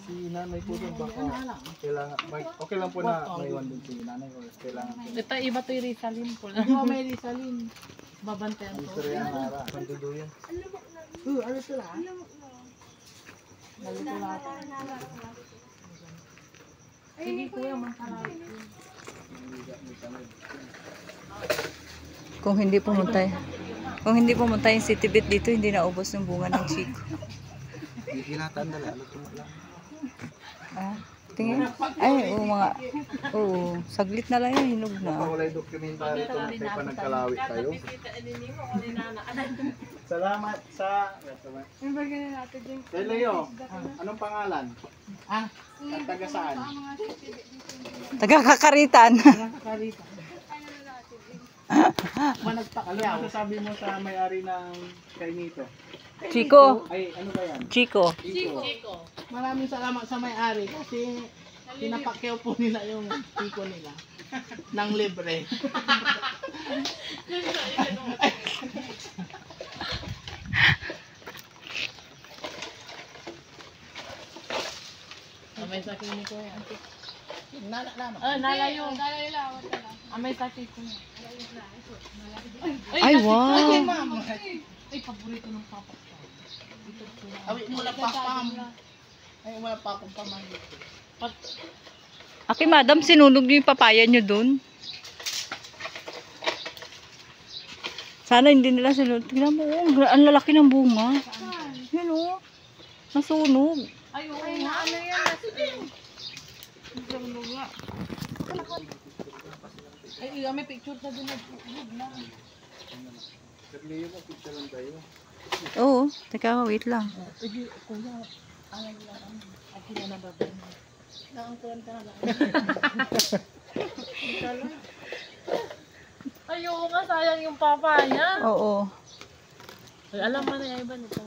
Si nanay po doon baka kailangan, okay lang po na may iwan din si nanay o kailangan po. Ito iba to yung Rizalin po. May Rizalin. Babantayan to. Gusto rin ang nara, pandudo yan. Ano sila? Sige kuya, makarami. Kung hindi pumunta yung City Beat dito, hindi naubos yung bunga ng Chico. Hinatan dala, luto lang. Ah, tingin. Ay, saglit na lang yun, hinog Baka na. walay dokumentary ito na kayo pa nagkalawi kayo. Salamat sa... Kay Leo, anong pangalan? At taga saan? Taga-Kakaritan. Ano sabi mo sa may-ari ng Kainito? Chico. Ay, ano ba yan? Chico. Chico. Maraming salamat sa may-ari kasi pinapakyaw po nila yung Chico nila ng libre. May sakit ni kuya. Nalayo. May sakit ko niya. Ay, wow. Ay, paborito ng papa ko. Awi mo na papam. Ay, wala pa akong pamangit. Aki, madam, sinunog niyo yung papaya niyo dun. Sana hindi nila sinunog. Tingnan mo, ang lalaki ng bunga. Yan o. Nasunog. Ay, ano yan? Ay, may picture na doon. Sir Leo, picture lang tayo. Oo, teka, wait lang. Ayoko nga, sayang yung papa niya. Oo. Ay, alam mo na yung iba nito.